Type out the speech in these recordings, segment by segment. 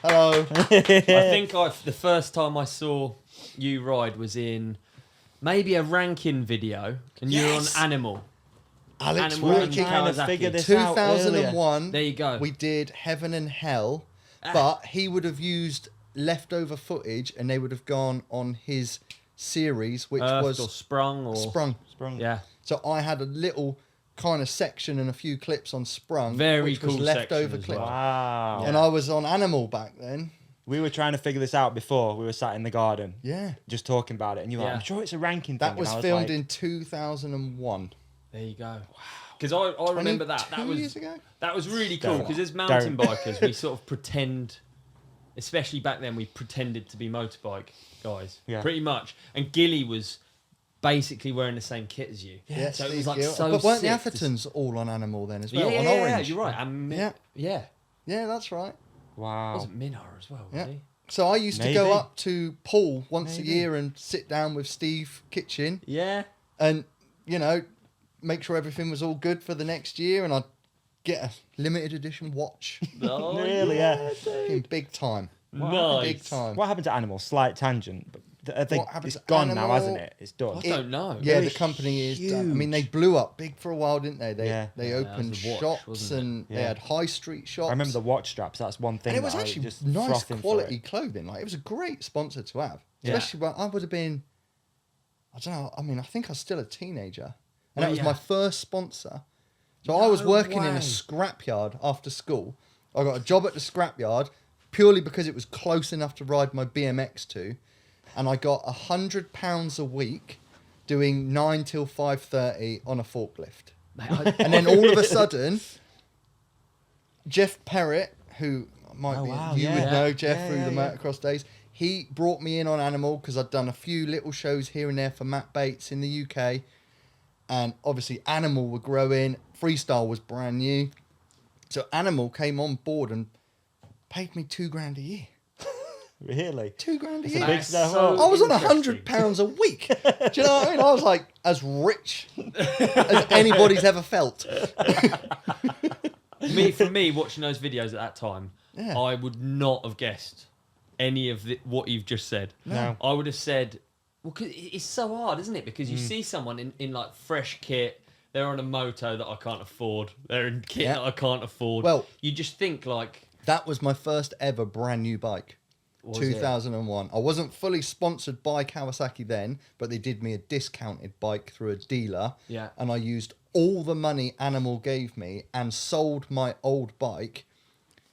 Hello. I think the first time I saw you ride was in maybe a ranking video, and you were on Animal. Alex Animal Rankin. ranking trying to Kawasaki. figure this out 2001. There you go. We did Heaven and Hell, but he would have used leftover footage, and they would have gone on his series, which Earthed or was Sprung or Sprung. Yeah. So I had a little kind of section and a few clips on Sprung, Very which was cool leftover section as clips. well. Wow. And I was on Animal back then. We were trying to figure this out before. We were sat in the garden. Yeah. Just talking about it. And you were like, Yeah. I'm sure it's a ranking That thing. was and I was filmed like, in 2001. There you go. Wow. Because I remember that. That 22 was years ago? That was really cool. Don't. Because as mountain bikers, we sort of pretend, especially back then, we pretended to be motorbike guys. Yeah. Pretty much. And Gilly was basically wearing the same kit as you. Yeah, So it Steve was like Gill. so But weren't the sick. Athertons all on Animal then as Yeah, well? yeah, on yeah, Orange. you're right. And Yeah. yeah. Yeah, that's right. wow. Wasn't Minar as well, was Yeah. he? So I used to go Maybe. up to Paul once Maybe. a year and sit down with Steve Kitchen Yeah. and, you know, make sure everything was all good for the next year, and I'd get a limited edition watch. Oh, Really, yeah. In big time. Nice. Big time. What happened to Animal? Slight tangent. But I think What happened it's to gone Animal? now, hasn't it? It's done. I don't know. Yeah, They the were company is done. I mean, they huge. blew up big for a while, didn't they? They Yeah. they Yeah, that opened was the watch, shops wasn't it? and they Yeah. had high street shops. I remember the watch straps. That's one thing. and it was that I actually just nice frothing for quality it. clothing. Like, it was a great sponsor to have. Yeah. Especially when I would have been, I don't know, I mean, I think I was still a teenager. And Well, that was yeah. my first sponsor. So I was working in way. a scrapyard after school. I got a job at the scrapyard purely because it was close enough to ride my BMX to. And I got £100 a week doing 9 till 5:30 on a forklift. Mate, And then all of a sudden, Jeff Perrett, who might Oh, be, wow, you yeah. would know Jeff Yeah, through yeah, the yeah. motocross days, he brought me in on Animal because I'd done a few little shows here and there for Matt Bates in the UK. And obviously Animal were growing, Freestyle was brand new. So Animal came on board and paid me $2,000 a year. Really? $2,000 a It's a year. big step so up. I was on interesting. £100 a week. Do you know what I mean? I was like as rich as anybody's ever felt. For me, watching those videos at that time, Yeah. I would not have guessed any of what you've just said. No. I would have said, well, 'cause it's so hard, isn't it? Because you see someone in like fresh kit, they're on a moto that I can't afford, they're in kit Yeah. that I can't afford. Well- you just think like, That was my first ever brand new bike. Was 2001. I wasn't fully sponsored by Kawasaki then, but they did me a discounted bike through a dealer. Yeah. And I used all the money Animal gave me and sold my old bike.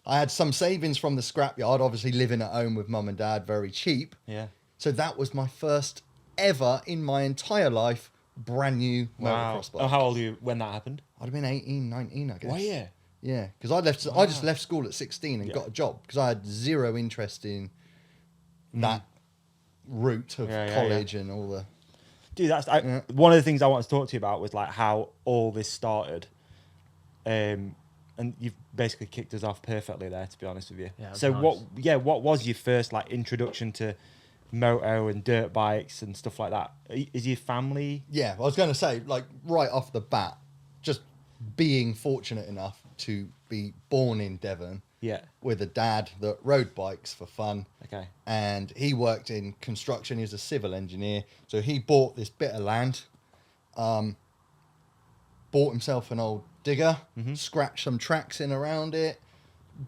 I had some savings from the scrapyard, obviously living at home with mum and dad, very cheap. Yeah. So that was my first ever in my entire life brand new Wow. motocross bike. Oh, how old were you when that happened? I'd have been 18, 19, I guess. Were you? Yeah, because I just left school at 16 and Yeah. got a job because I had zero interest in that route of Yeah, yeah, college and all the. Dude, that's Yeah. one of the things I wanted to talk to you about was like how all this started. And you've basically kicked us off perfectly there, to be honest with you. Yeah, so nice. what was your first like introduction to moto and dirt bikes and stuff like that? Is your family? Yeah, I was going to say, like, right off the bat, just being fortunate enough to be born in Devon Yeah. with a dad that rode bikes for fun. Okay. And he worked in construction. He was a civil engineer. So he bought this bit of land, bought himself an old digger, scratched some tracks in around it,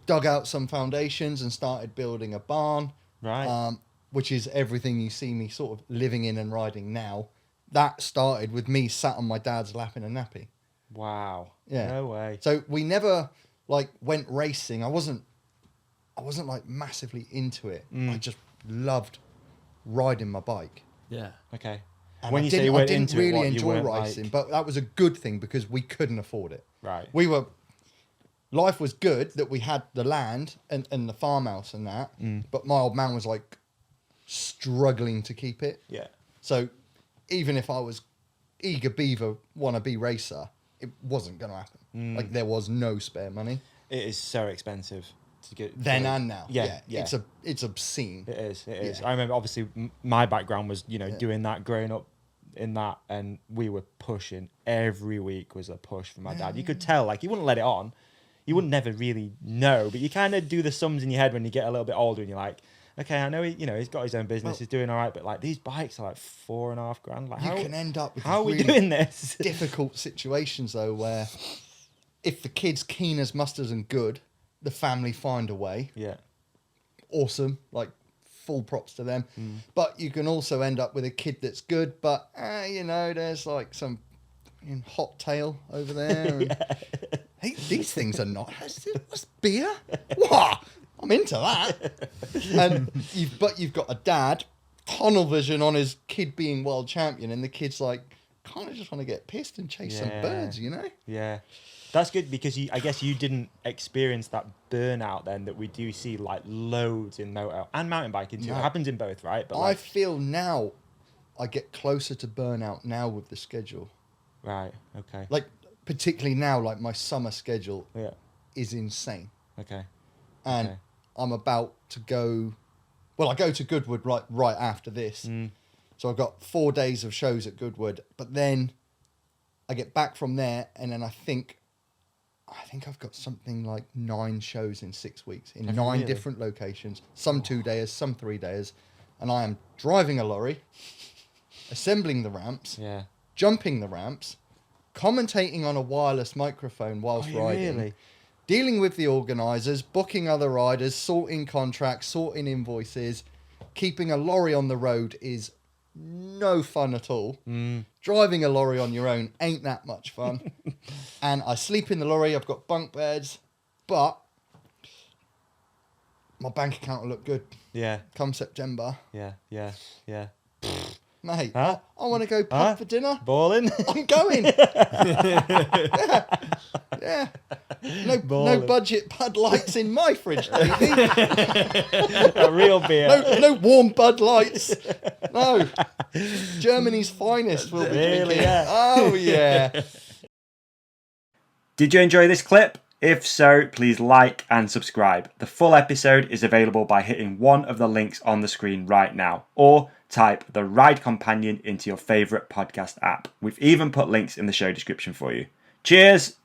dug out some foundations and started building a barn. Right. Which is everything you see me sort of living in and riding now. That started with me sat on my dad's lap in a nappy. Wow. Yeah. No way. So we never like went racing. I wasn't like massively into it. I just loved riding my bike. yeah. Okay. And When I you say didn't, you I weren't didn't into really it, what, you enjoy weren't racing, like... but that was a good thing because we couldn't afford it. Right. Life was good that we had the land and the farmhouse and that, but my old man was like struggling to keep it. Yeah. So even if I was eager beaver wannabe racer, it wasn't going to happen. Like there was no spare money It is so expensive to get then to- and now. Yeah. Yeah. It's obscene. It is. It is. Yeah. I remember, obviously, my background was, doing that, growing up in that, and we were pushing. Every week was a push for my dad. You could tell, like, he wouldn't let it on. you would never really know, but you kind of do the sums in your head when you get a little bit older, and you're like, okay, I know he's got his own business, he's doing all right, but like these bikes are like $4,500. Like, You can end up with how are we really doing this? difficult situations though, where if the kid's keen as mustard and good, the family find a way. Yeah. Awesome, like full props to them. But you can also end up with a kid that's good, but there's like some hot tail over there. And, hey, these things are not. What's beer? What? I'm into that. And you've got a dad, tunnel vision on his kid being world champion, and the kid's like, kind of just want to get pissed and chase some birds, Yeah. That's good because I guess you didn't experience that burnout then that we do see like loads in moto and mountain biking too. No. It happens in both, right? But I feel now I get closer to burnout now with the schedule. Right. Okay. Like particularly now, like my summer schedule is insane. Okay. And Okay. I'm about to go. Well, I go to Goodwood right after this. So I've got 4 days of shows at Goodwood, but then I get back from there, and then I think I've got something like 9 shows in 6 weeks in 9 really? different locations. Some 2 days, some 3 days, and I am driving a lorry, assembling the ramps, jumping the ramps, commentating on a wireless microphone whilst riding. Really? Dealing with the organisers, booking other riders, sorting contracts, sorting invoices. Keeping a lorry on the road is no fun at all. Driving a lorry on your own ain't that much fun. And I sleep in the lorry. I've got bunk beds, but my bank account will look good. Yeah. Come September. Yeah. Mate, Huh? I want to go pub for dinner. Balling. I'm going. Yeah. No budget Bud Lights in my fridge, baby. A real beer. No warm Bud Lights. No. Germany's finest will be Really, drinking. yeah. Oh, yeah. Did you enjoy this clip? If so, please like and subscribe. The full episode is available by hitting one of the links on the screen right now, or type The Ride Companion into your favourite podcast app. We've even put links in the show description for you. Cheers!